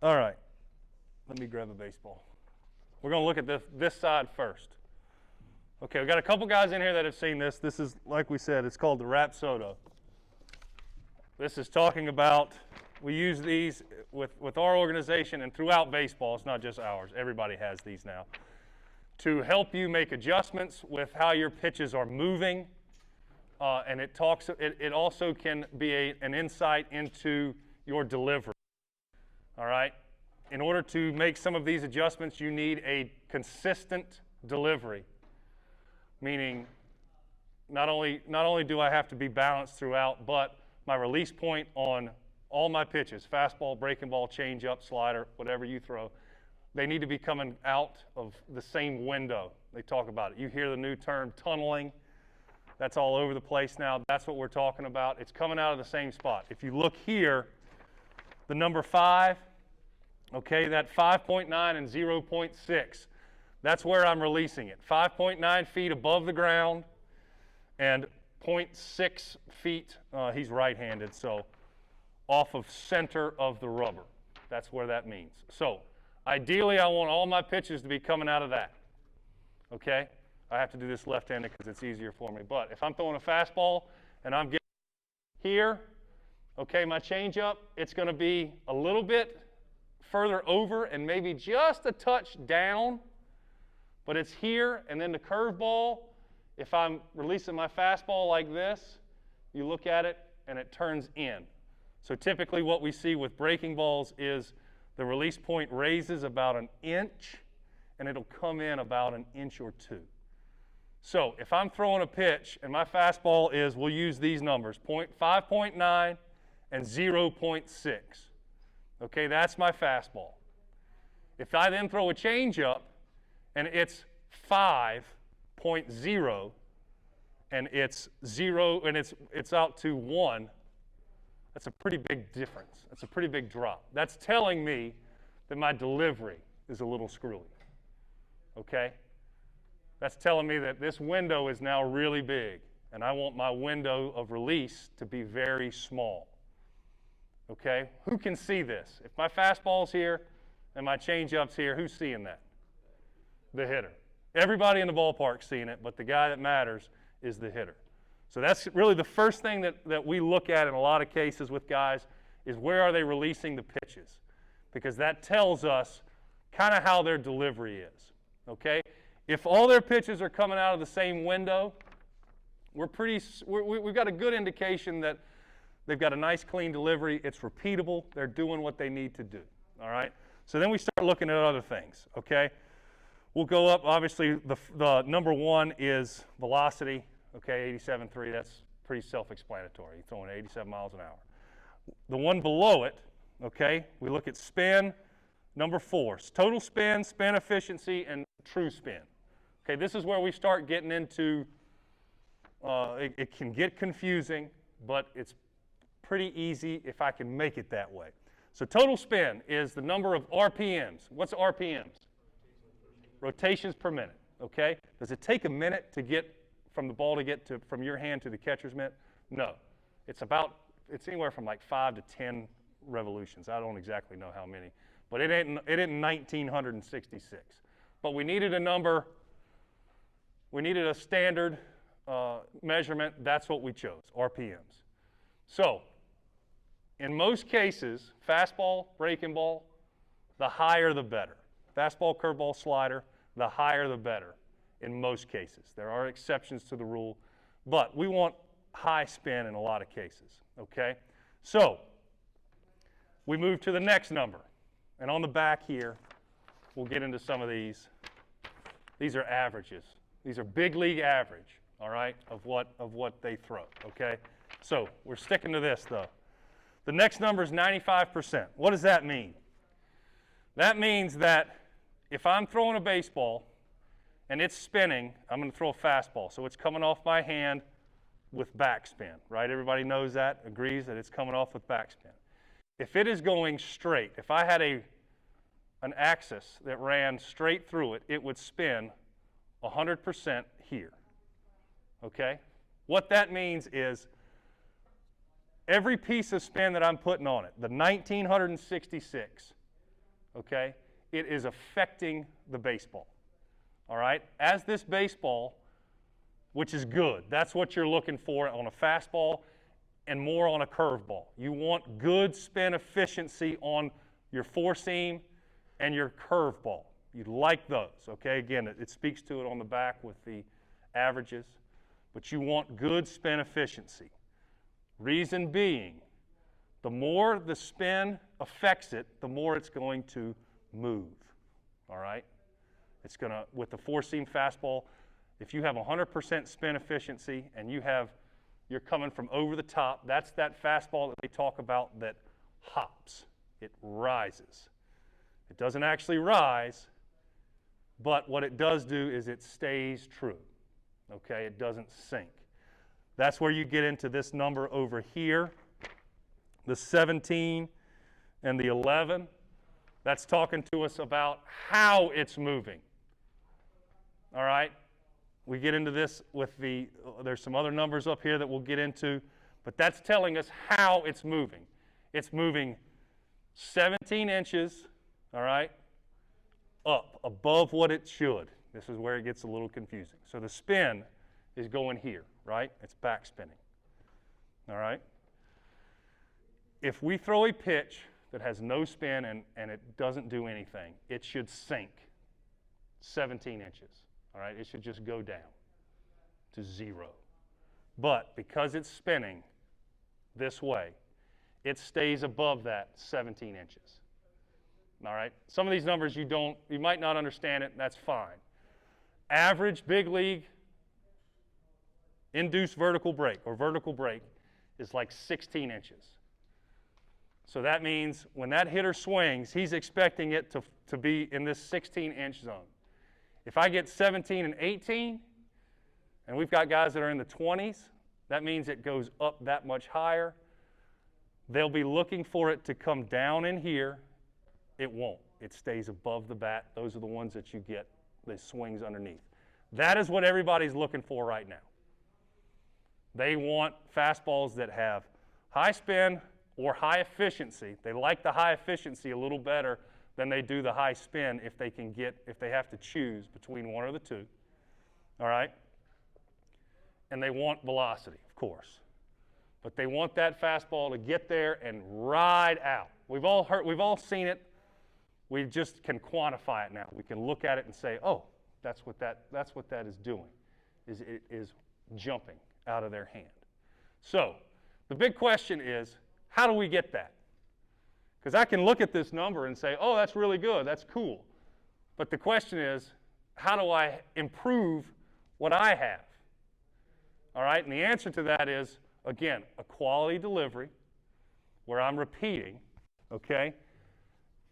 All right. Let me grab a baseball. We're going to look at this side first. Okay, we've got a couple guys in here that have seen this. This is, like we said, it's called the Rapsodo. This is talking about, we use these with our organization and throughout baseball. It's not just ours. Everybody has these now. To help you make adjustments with how your pitches are moving. And it also can be an insight into your delivery. All right? In order to make some of these adjustments, you need a consistent delivery. Meaning, not only do I have to be balanced throughout, but my release point on all my pitches, fastball, breaking ball, changeup, slider, whatever you throw, they need to be coming out of the same window. They talk about it. You hear the new term tunneling. That's all over the place now. That's what we're talking about. It's coming out of the same spot. If you look here, the number 5, okay, that 5.9 and 0.6, that's where I'm releasing it. 5.9 feet above the ground and 0.6 feet, he's right-handed, so off of center of the rubber. That's where that means. So ideally, I want all my pitches to be coming out of that, okay? I have to do this left-handed because it's easier for me. But if I'm throwing a fastball and I'm getting here, okay, my changeup, it's going to be a little bit further over and maybe just a touch down, but it's here. And then the curveball, if I'm releasing my fastball like this, you look at it and it turns in. So typically what we see with breaking balls is the release point raises about an inch and it'll come in about an inch or two. So if I'm throwing a pitch and my fastball is, we'll use these numbers, 5.9 and 0.6. Okay, that's my fastball. If I then throw a changeup and it's 5.0 and it's 0 and it's out to 1, that's a pretty big difference. That's a pretty big drop. That's telling me that my delivery is a little screwy. Okay? That's telling me that this window is now really big, and I want my window of release to be very small. Okay? Who can see this? If my fastball's here and my changeup's here, who's seeing that? The hitter. Everybody in the ballpark's seeing it, but the guy that matters is the hitter. So that's really the first thing that we look at in a lot of cases with guys is where are they releasing the pitches? Because that tells us kind of how their delivery is. Okay? If all their pitches are coming out of the same window, we've got a good indication that they've got a nice clean delivery. It's repeatable. They're doing what they need to do. All right? So then we start looking at other things. Okay? We'll go up. Obviously, the number 1 is velocity. Okay, 87.3. That's pretty self-explanatory. You're throwing 87 miles an hour. The one below it, okay, we look at spin. Number 4, total spin, spin efficiency, and true spin. Okay, this is where we start getting into, it can get confusing, but it's pretty easy if I can make it that way. So total spin is the number of RPMs. What's RPMs? Rotations per minute, okay? Does it take a minute to get from the ball to get to, from your hand to the catcher's mitt? No. It's anywhere from like 5 to 10 revolutions. I don't exactly know how many. But it ain't 1,966. But we needed a number. We needed a standard measurement. That's what we chose, RPMs. So in most cases, fastball, breaking ball, the higher the better. Fastball, curveball, slider, the higher the better in most cases. There are exceptions to the rule, but we want high spin in a lot of cases, okay? So we move to the next number. And on the back here, we'll get into some of these. These are averages. These are big league average, all right, of what they throw, okay? So we're sticking to this, though. The next number is 95%. What does that mean? That means that if I'm throwing a baseball and it's spinning, I'm going to throw a fastball. So it's coming off my hand with backspin, right? Everybody knows that, agrees that it's coming off with backspin. If it is going straight, if I had an axis that ran straight through it, it would spin 100% here, okay? What that means is every piece of spin that I'm putting on it, the 1,966, okay, it is affecting the baseball. All right? As this baseball, which is good, that's what you're looking for on a fastball and more on a curveball. You want good spin efficiency on your four seam and your curveball. You like those, okay? Again, it speaks to it on the back with the averages, but you want good spin efficiency. Reason being, the more the spin affects it, the more it's going to move, all right? It's going to, with the four-seam fastball, if you have 100% spin efficiency and you're coming from over the top, that's that fastball that they talk about that hops. It rises. It doesn't actually rise, but what it does do is it stays true, okay? It doesn't sink. That's where you get into this number over here, the 17 and the 11. That's talking to us about how it's moving. All right? We get into this with there's some other numbers up here that we'll get into, but that's telling us how it's moving. It's moving 17 inches, all right, up above what it should. This is where it gets a little confusing. So the spin is going here, right? It's back spinning, all right? If we throw a pitch that has no spin and it doesn't do anything, it should sink 17 inches. All right, it should just go down to 0. But because it's spinning this way, it stays above that 17 inches. All right, some of these numbers you might not understand it, that's fine. Average big league induced vertical break or vertical break is like 16 inches. So that means when that hitter swings, he's expecting it to be in this 16-inch zone. If I get 17 and 18, and we've got guys that are in the 20s, that means it goes up that much higher. They'll be looking for it to come down in here. It won't. It stays above the bat. Those are the ones that you get the swings underneath. That is what everybody's looking for right now. They want fastballs that have high spin or high efficiency. They like the high efficiency a little better than they do the high spin if they have to choose between one or the two, all right? And they want velocity, of course. But they want that fastball to get there and ride out. We've all seen it. We just can quantify it now. We can look at it and say, oh, that's what that is doing, it is jumping out of their hand. So the big question is, how do we get that? Because I can look at this number and say, oh, that's really good, that's cool. But the question is, how do I improve what I have? All right, and the answer to that is, again, a quality delivery where I'm repeating, okay?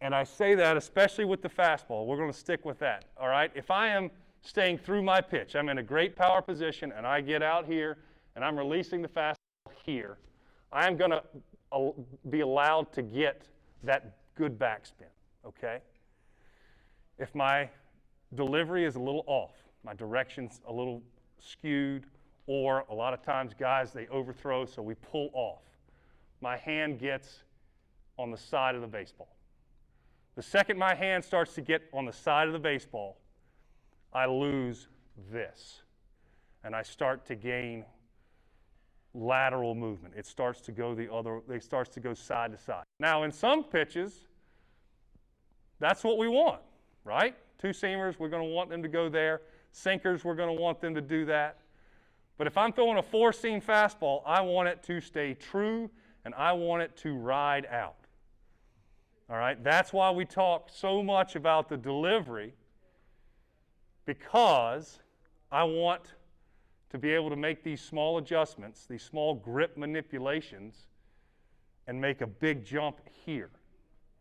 And I say that especially with the fastball. We're going to stick with that, all right? If I am staying through my pitch, I'm in a great power position, and I get out here, and I'm releasing the fastball here, I am going to be allowed to get that good backspin, okay? If my delivery is a little off, my direction's a little skewed, or a lot of times guys, they overthrow, so we pull off. My hand gets on the side of the baseball. The second my hand starts to get on the side of the baseball, I lose this, and I start to gain lateral movement. It starts to go side to side. Now, in some pitches, that's what we want, right? Two-seamers, we're going to want them to go there. Sinkers, we're going to want them to do that. But if I'm throwing a four-seam fastball, I want it to stay true, and I want it to ride out. All right? That's why we talk so much about the delivery, because I want to be able to make these small adjustments, these small grip manipulations, and make a big jump here.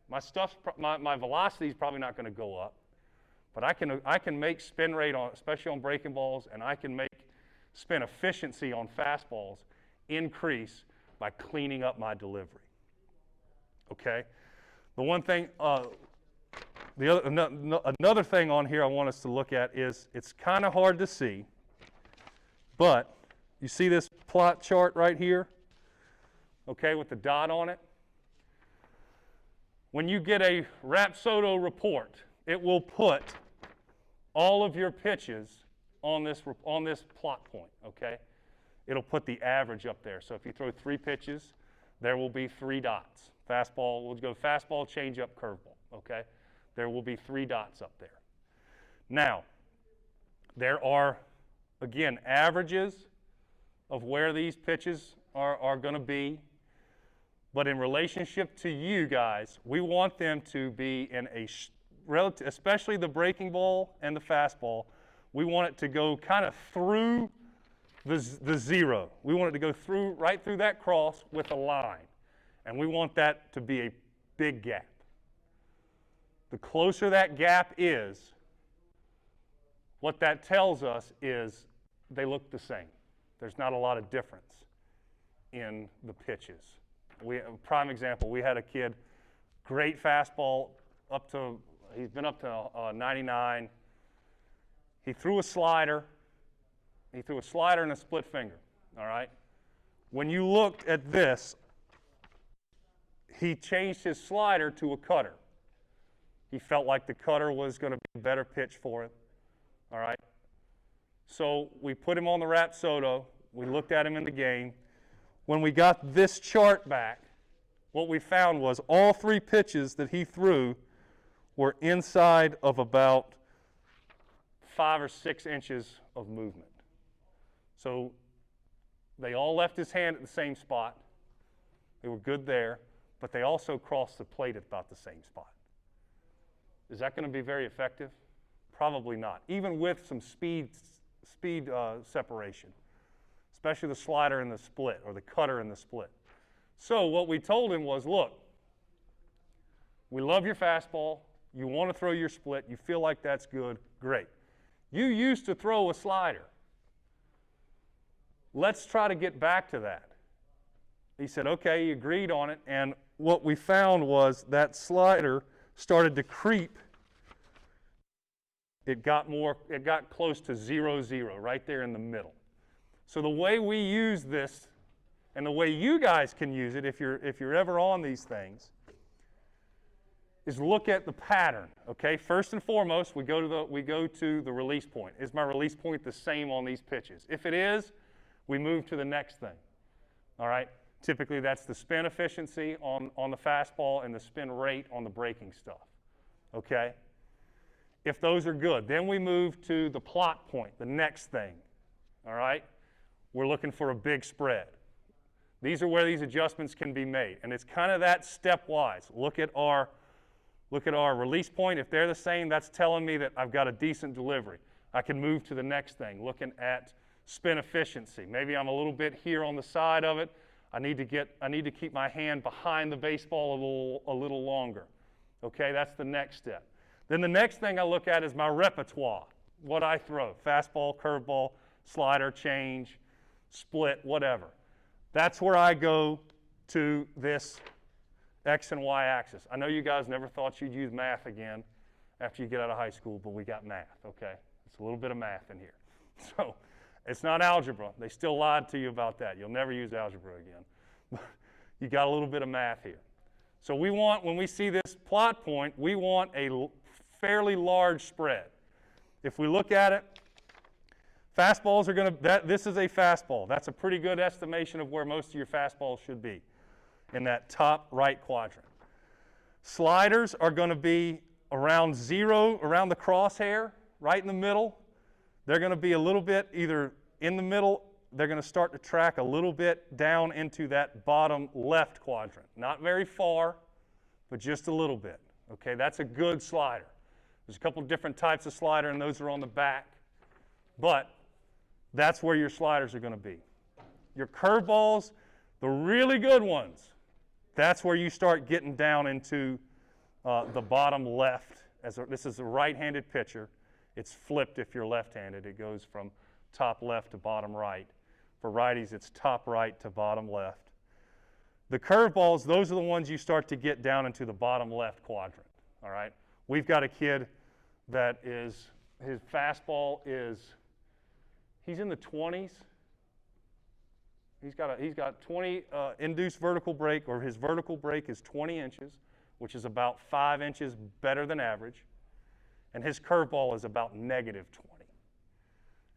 My velocity is probably not going to go up, but I can make spin rate especially on breaking balls, and I can make spin efficiency on fastballs increase by cleaning up my delivery. Okay. The one thing, another thing on here I want us to look at is it's kind of hard to see. But you see this plot chart right here, okay, with the dot on it? When you get a Rapsodo report, it will put all of your pitches on this plot point, okay? It'll put the average up there. So if you throw 3 pitches, there will be 3 dots. Fastball, we'll go fastball, changeup, curveball, okay? There will be 3 dots up there. Now, there are, again, averages of where these pitches are going to be. But in relationship to you guys, we want them to be in a relative, especially the breaking ball and the fastball, we want it to go kind of through the 0. We want it to go through right through that cross with a line. And we want that to be a big gap. The closer that gap is, what that tells us is they look the same. There's not a lot of difference in the pitches. Prime example, we had a kid, great fastball, he's been up to 99. He threw a slider. He threw a slider and a split finger, all right? When you looked at this, he changed his slider to a cutter. He felt like the cutter was going to be a better pitch for him, all right? So we put him on the Rapsodo. We looked at him in the game. When we got this chart back, what we found was all 3 pitches that he threw were inside of about 5 or 6 inches of movement. So they all left his hand at the same spot. They were good there, but they also crossed the plate at about the same spot. Is that going to be very effective? Probably not, even with some speed separation, especially the slider and the split, or the cutter and the split. So what we told him was, look, we love your fastball. You want to throw your split. You feel like that's good. Great. You used to throw a slider. Let's try to get back to that. He said, okay, he agreed on it. And what we found was that slider started to creep. It got close to 0-0, right there in the middle. So the way we use this, and the way you guys can use it if you're ever on these things, is look at the pattern. Okay, first and foremost, we go to the release point. Is my release point the same on these pitches? If it is, we move to the next thing. All right. Typically, that's the spin efficiency on the fastball and the spin rate on the breaking stuff. Okay. If those are good, then we move to the plot point, the next thing. All right. We're looking for a big spread. These are where these adjustments can be made, and it's kind of that stepwise. Look at our release point. If they're the same, that's telling me that I've got a decent delivery. I can move to the next thing, looking at spin efficiency. Maybe I'm a little bit here on the side of it. I need to keep my hand behind the baseball a little longer. Okay, that's the next step. Then the next thing I look at is my repertoire, what I throw, fastball, curveball, slider, change, split, whatever. That's where I go to this X and Y axis. I know you guys never thought you'd use math again after you get out of high school, but we got math, okay? It's a little bit of math in here. So it's not algebra. They still lied to you about that. You'll never use algebra again. You got a little bit of math here. So we want, when we see this plot point, we want a fairly large spread. If we look at it, fastballs are going to, this is a fastball. That's a pretty good estimation of where most of your fastballs should be, in that top right quadrant. Sliders are going to be around 0, around the crosshair, right in the middle. They're going to be a little bit either in the middle, they're going to start to track a little bit down into that bottom left quadrant. Not very far, but just a little bit. Okay, that's a good slider. There's a couple different types of slider, and those are on the back. But that's where your sliders are going to be. Your curveballs, the really good ones, that's where you start getting down into the bottom left. This is a right-handed pitcher. It's flipped if you're left-handed. It goes from top left to bottom right. For righties, it's top right to bottom left. The curveballs, those are the ones you start to get down into the bottom left quadrant. All right? We've got a kid that is, his fastball is, he's in the 20s. He's got 20 induced vertical break, or his vertical break is 20 inches. which is about 5 inches better than average, and his curveball is about -20.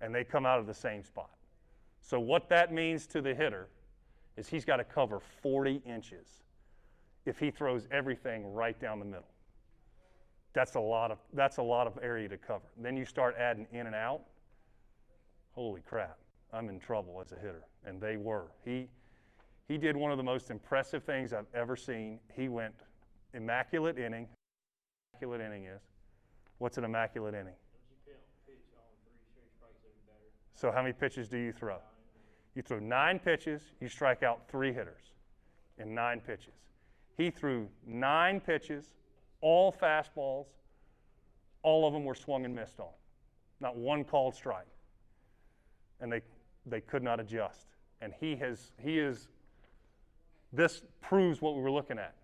And they come out of the same spot. So what that means to the hitter is he's got to cover 40 inches if he throws everything right down the middle. That's a lot of area to cover. Then you start adding in and out. Holy crap, I'm in trouble as a hitter. And they were. He did one of the most impressive things I've ever seen. He went immaculate inning. Immaculate inning is. What's an immaculate inning? So how many pitches do you throw? You throw 9 pitches, you strike out 3 hitters in 9 pitches. He threw 9 pitches, all fastballs. All of them were swung and missed on. Not one called strike. And they could not adjust. And this proves what we were looking at.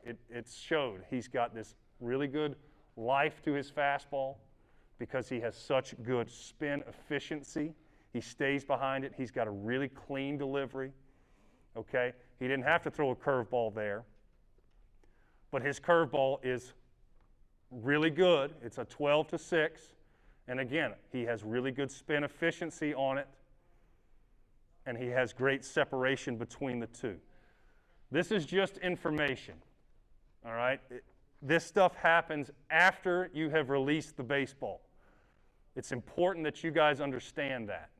It showed he's got this really good life to his fastball because he has such good spin efficiency. He stays behind it. He's got a really clean delivery. Okay? He didn't have to throw a curveball there. But his curveball is really good. It's a 12-6. And again, he has really good spin efficiency on it. And he has great separation between the two. This is just information. All right? This stuff happens after you have released the baseball. It's important that you guys understand that.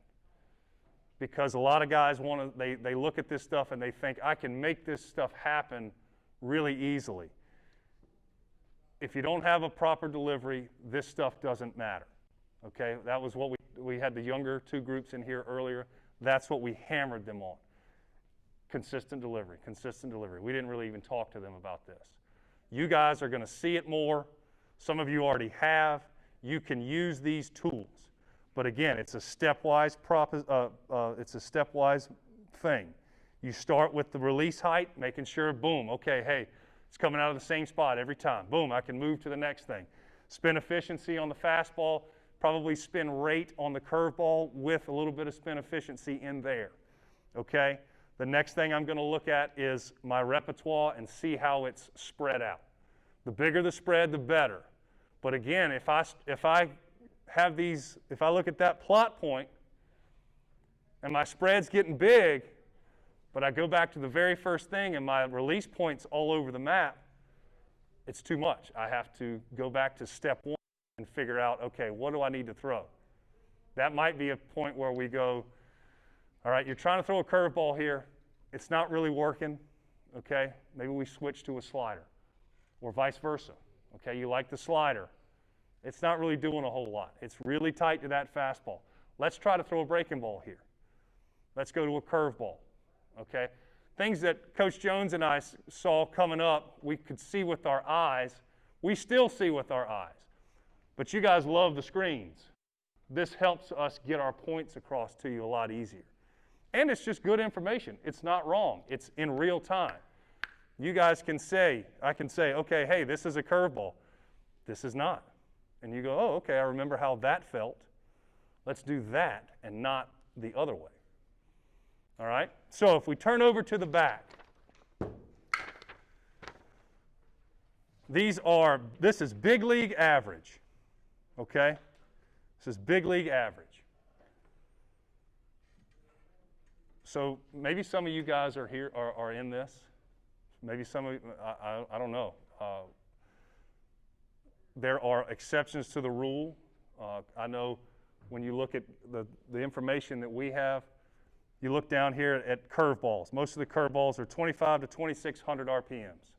Because a lot of guys they look at this stuff and they think, I can make this stuff happen really easily. If you don't have a proper delivery, this stuff doesn't matter. Okay? That was what we had the younger 2 groups in here earlier. That's what we hammered them on. Consistent delivery, consistent delivery. We didn't really even talk to them about this. You guys are going to see it more. Some of you already have. You can use these tools. But again, it's a stepwise thing. You start with the release height, making sure, boom, okay, hey, it's coming out of the same spot every time. Boom, I can move to the next thing. Spin efficiency on the fastball, probably spin rate on the curveball with a little bit of spin efficiency in there. Okay? The next thing I'm going to look at is my repertoire and see how it's spread out. The bigger the spread, the better. But again, if I look at that plot point and my spread's getting big, but I go back to the very first thing and my release point's all over the map, it's too much. I have to go back to step 1 and figure out, okay, what do I need to throw? That might be a point where we go, all right, you're trying to throw a curveball here. It's not really working, okay? Maybe we switch to a slider or vice versa. Okay, you like the slider. It's not really doing a whole lot. It's really tight to that fastball. Let's try to throw a breaking ball here. Let's go to a curveball, okay? Things that Coach Jones and I saw coming up, we could see with our eyes. We still see with our eyes. But you guys love the screens. This helps us get our points across to you a lot easier. And it's just good information. It's not wrong. It's in real time. You guys can say, I can say, okay, hey, this is a curveball. This is not. And you go, oh, okay, I remember how that felt. Let's do that and not the other way. All right? So if we turn over to the back, this is big league average. Okay? This is big league average. So maybe some of you guys are here, are in this. Maybe some of you, I don't know. There are exceptions to the rule. I know when you look at the information that we have, you look down here at curveballs. Most of the curveballs are 25 to 2,600 RPMs.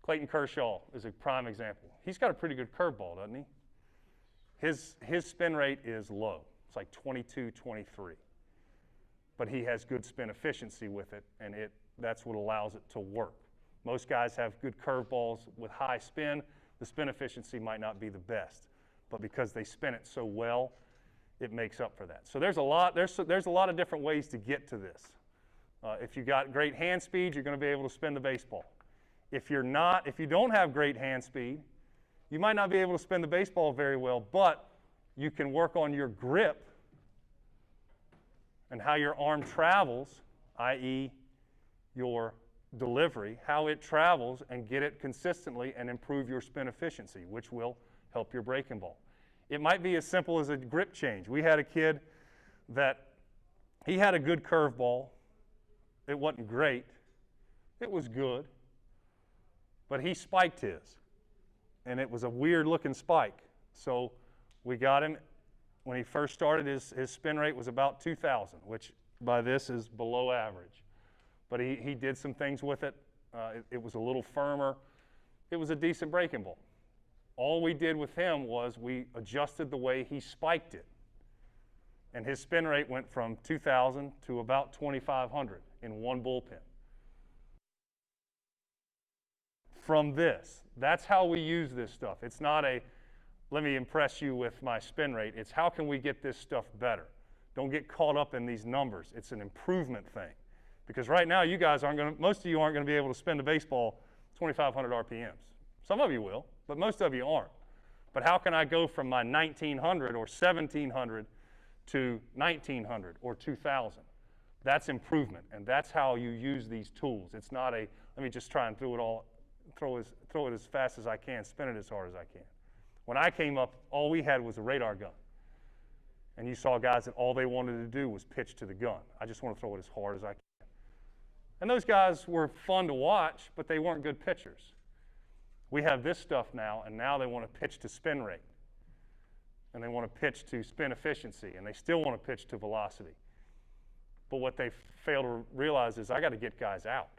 Clayton Kershaw is a prime example. He's got a pretty good curveball, doesn't he? His spin rate is low. It's like 22, 23. But he has good spin efficiency with it, and that's what allows it to work. Most guys have good curveballs with high spin. The spin efficiency might not be the best, but because they spin it so well, it makes up for that. So there's a lot of different ways to get to this. If you got great hand speed, you're going to be able to spin the baseball. If you don't have great hand speed, you might not be able to spin the baseball very well, but you can work on your grip and how your arm travels, i.e. your delivery, how it travels, and get it consistently and improve your spin efficiency, which will help your breaking ball. It might be as simple as a grip change. We had a kid that he had a good curveball. It wasn't great. It was good. But he spiked his. And it was a weird looking spike. So we got him, when he first started, his spin rate was about 2,000, which by this is below average. But he did some things with it. It was a little firmer. It was a decent breaking ball. All we did with him was we adjusted the way he spiked it. And his spin rate went from 2,000 to about 2,500 in one bullpen. From this, that's how we use this stuff. It's not a, let me impress you with my spin rate. It's how can we get this stuff better? Don't get caught up in these numbers. It's an improvement thing. Because right now, you guys aren't going to, most of you aren't going to be able to spin the baseball 2,500 RPMs. Some of you will, but most of you aren't. But how can I go from my 1,900 or 1,700 to 1,900 or 2,000? That's improvement, and that's how you use these tools. It's not a, let me just try and throw it as fast as I can, spin it as hard as I can. When I came up, all we had was a radar gun. And you saw guys that all they wanted to do was pitch to the gun. I just want to throw it as hard as I can. And those guys were fun to watch, but they weren't good pitchers. We have this stuff now, and now they want to pitch to spin rate. And they want to pitch to spin efficiency, and they still want to pitch to velocity. But what they fail to realize is I got to get guys out.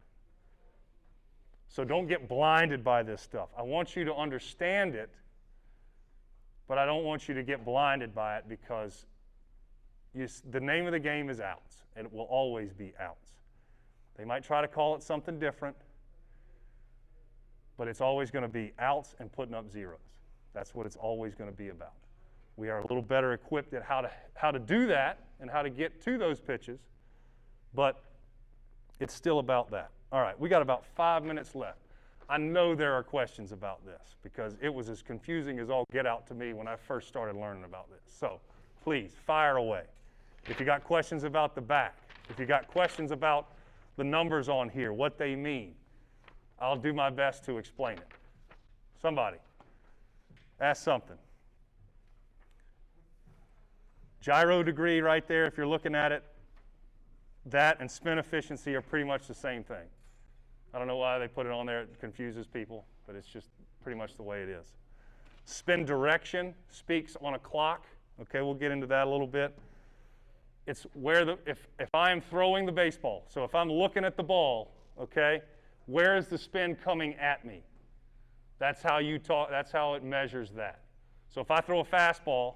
So don't get blinded by this stuff. I want you to understand it, but I don't want you to get blinded by it because the name of the game is outs, and it will always be outs. They might try to call it something different, but it's always going to be outs and putting up zeros. That's what it's always going to be about. We are a little better equipped at how to do that and how to get to those pitches, but it's still about that. All right, we got about 5 minutes left. I know there are questions about this because it was as confusing as all get out to me when I first started learning about this. So please, fire away. If you got questions about the back, if you got questions about the numbers on here, what they mean, I'll do my best to explain it. Somebody, ask something. Gyro degree right there, if you're looking at it, that and spin efficiency are pretty much the same thing. I don't know why they put it on there. It confuses people, but it's just pretty much the way it is. Spin direction speaks on a clock. Okay, we'll get into that a little bit. It's where if I am throwing the baseball, so if I'm looking at the ball, okay, where is the spin coming at me? That's how that's how it measures that. So if I throw a fastball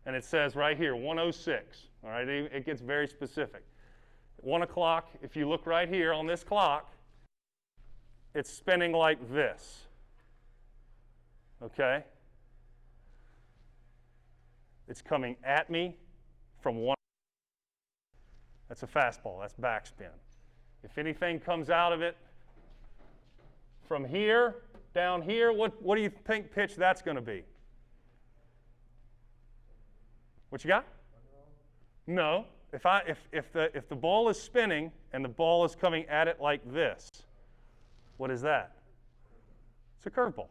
and it says right here 106, all right, it gets very specific. 1 o'clock, if you look right here on this clock, it's spinning like this, okay? It's coming at me from one. That's a fastball, that's backspin. If anything comes out of it from here, down here, what do you think pitch that's going to be? What you got? No. If the ball is spinning and the ball is coming at it like this, what is that? It's a curveball.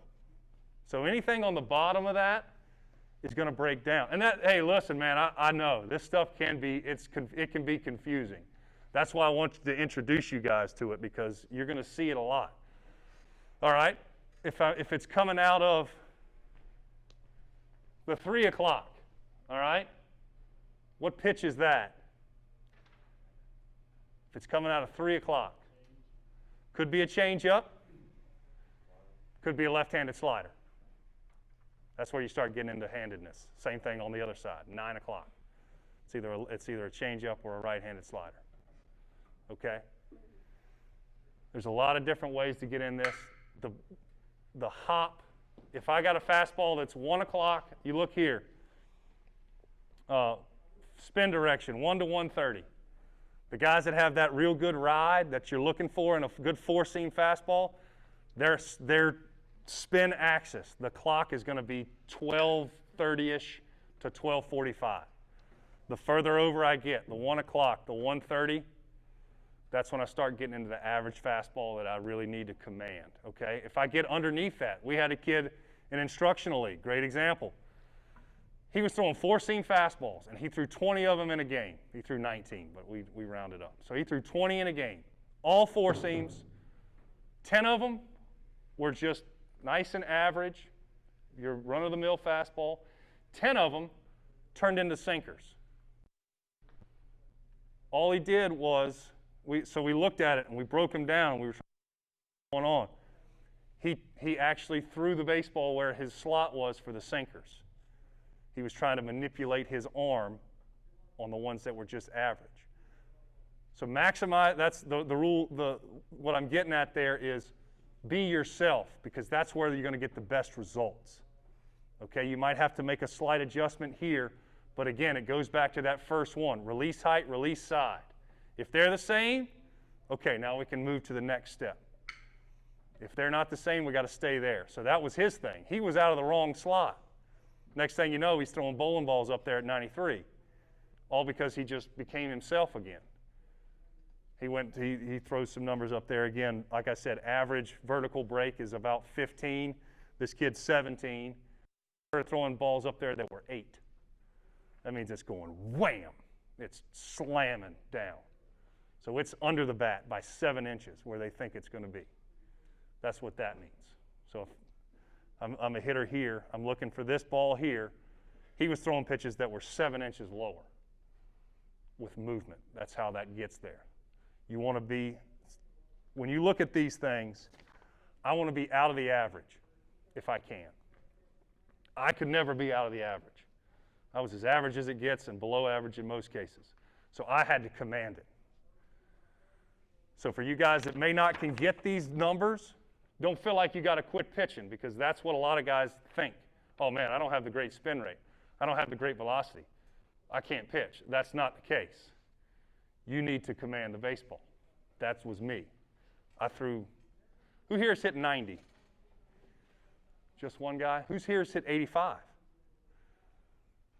So anything on the bottom of that is going to break down. And that, hey, listen, man, I know this stuff can be confusing. That's why I want to introduce you guys to it because you're going to see it a lot. All right, if it's coming out of the 3 o'clock, all right, what pitch is that? If it's coming out of 3 o'clock, could be a changeup, could be a left-handed slider. That's where you start getting into handedness. Same thing on the other side, 9 o'clock. It's either a changeup or a right-handed slider. Okay? There's a lot of different ways to get in this. The hop, if I got a fastball that's 1 o'clock, you look here. Spin direction, 1 to 130. The guys that have that real good ride that you're looking for in a good four-seam fastball, their spin axis, the clock is going to be 12:30-ish to 12:45. The further over I get, the 1 o'clock, the 1:30, That's when I start getting into the average fastball that I really need to command, okay? If I get underneath that, we had a kid in instructional league, great example. He was throwing four-seam fastballs, and he threw 20 of them in a game. He threw 19, but we rounded up. So he threw 20 in a game, all four seams. 10 of them were just nice and average, your run-of-the-mill fastball. 10 of them turned into sinkers. All he did was, so we looked at it and we broke him down. And we were trying to figure out what's going on. He actually threw the baseball where his slot was for the sinkers. He was trying to manipulate his arm on the ones that were just average. So maximize, that's the rule, what I'm getting at there is be yourself, because that's where you're going to get the best results. Okay, you might have to make a slight adjustment here, but again, it goes back to that first one, release height, release side. If they're the same, okay, now we can move to the next step. If they're not the same, we got to stay there. So that was his thing. He was out of the wrong slot. Next thing you know, he's throwing bowling balls up there at 93, all because he just became himself again. He throws some numbers up there again. Like I said, average vertical break is about 15. This kid's 17. They're throwing balls up there that were 8. That means it's going wham. It's slamming down. So it's under the bat by 7 inches where they think it's going to be. That's what that means. So if I'm a hitter here, I'm looking for this ball here. He was throwing pitches that were 7 inches lower with movement. That's how that gets there. You want to be, when you look at these things, I want to be out of the average if I can. I could never be out of the average. I was as average as it gets and below average in most cases. So I had to command it. So for you guys that may not can get these numbers, don't feel like you got to quit pitching, because that's what a lot of guys think. Oh man, I don't have the great spin rate. I don't have the great velocity. I can't pitch. That's not the case. You need to command the baseball. That was me. Who here has hit 90? Just one guy? Who's here has hit 85?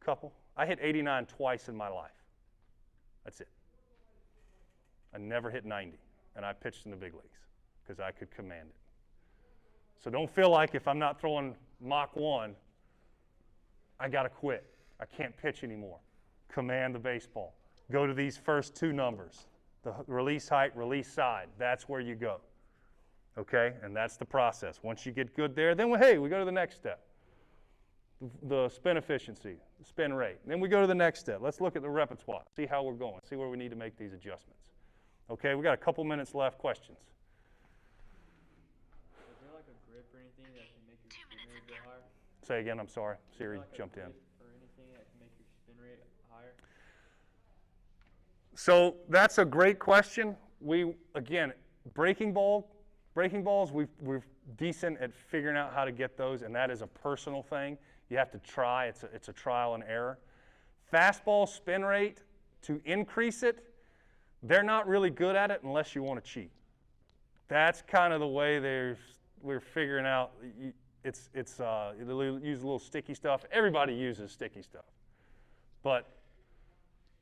Couple. I hit 89 twice in my life. That's it. I never hit 90, and I pitched in the big leagues because I could command it. So don't feel like if I'm not throwing Mach 1, I got to quit. I can't pitch anymore. Command the baseball. Go to these first 2 numbers, the release height, release side. That's where you go, okay? And that's the process. Once you get good there, then, hey, we go to the next step, the spin efficiency, the spin rate. Then we go to the next step. Let's look at the repertoire, see how we're going, see where we need to make these adjustments. Okay, we got a couple minutes left. Questions? Is there like a grip or anything that can make your spin rate go higher? Say again, I'm sorry. Siri Like jumped in. Or anything that can make your spin rate higher? So that's a great question. Again, breaking balls, we're decent at figuring out how to get those, and that is a personal thing. You have to try. It's a trial and error. Fastball spin rate, to increase it, they're not really good at it unless you want to cheat. That's kind of the way we're figuring out. They'll use a little sticky stuff. Everybody uses sticky stuff, but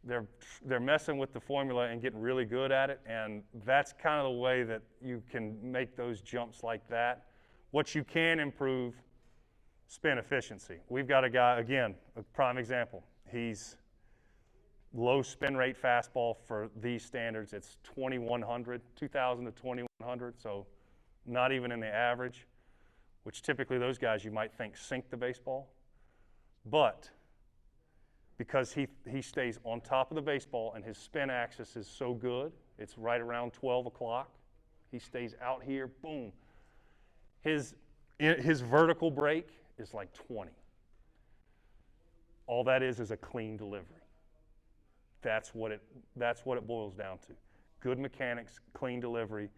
they're messing with the formula and getting really good at it, and that's kind of the way that you can make those jumps like that. What you can improve, spin efficiency. We've got a guy, again, a prime example. He's low spin rate fastball for these standards. It's 2100, 2000 to 2100, so not even in the average, which typically those guys you might think sink the baseball. But because he stays on top of the baseball and his spin axis is so good, it's right around 12 o'clock. He stays out here, boom. His vertical break is like 20. All that is a clean delivery. That's what it boils down to. Good mechanics, clean delivery,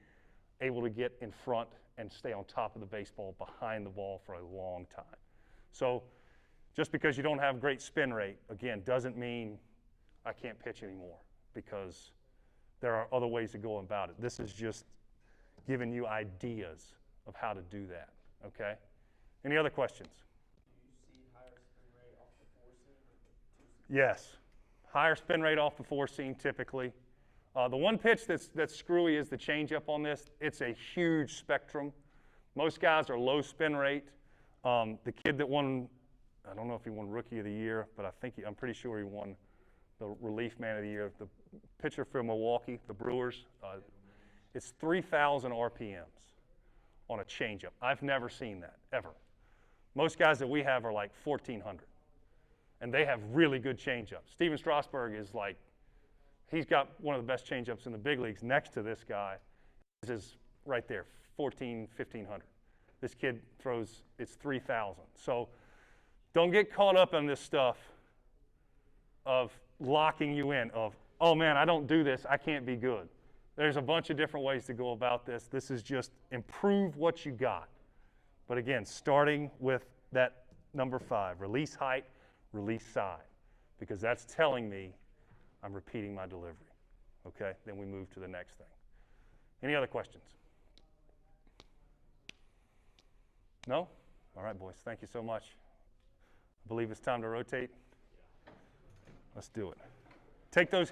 able to get in front and stay on top of the baseball behind the ball for a long time. So just because you don't have great spin rate, again, doesn't mean I can't pitch anymore, because there are other ways to go about it. This is just giving you ideas of how to do that, okay? Any other questions? Do you see higher spin rate off the 4-seam or the 2-seam? Yes. Higher spin rate off the 4-seam typically. The one pitch that's screwy is the changeup on this. It's a huge spectrum. Most guys are low spin rate. The kid that won, I don't know if he won Rookie of the Year, but I'm pretty sure he won the Relief Man of the Year. The pitcher for Milwaukee, the Brewers, it's 3,000 RPMs on a changeup. I've never seen that, ever. Most guys that we have are like 1,400, and they have really good changeups. Steven Strasburg is like, he's got one of the best changeups in the big leagues next to this guy. This is right there, 1,500. This kid throws, it's 3,000. So don't get caught up on this stuff of locking you in, of, oh man, I don't do this, I can't be good. There's a bunch of different ways to go about this. This is just improve what you got. But again, starting with that number 5, release height, release side, because that's telling me I'm repeating my delivery. Okay, then we move to the next thing. Any other questions? No? All right, boys, thank you so much. I believe it's time to rotate. Let's do it. Take those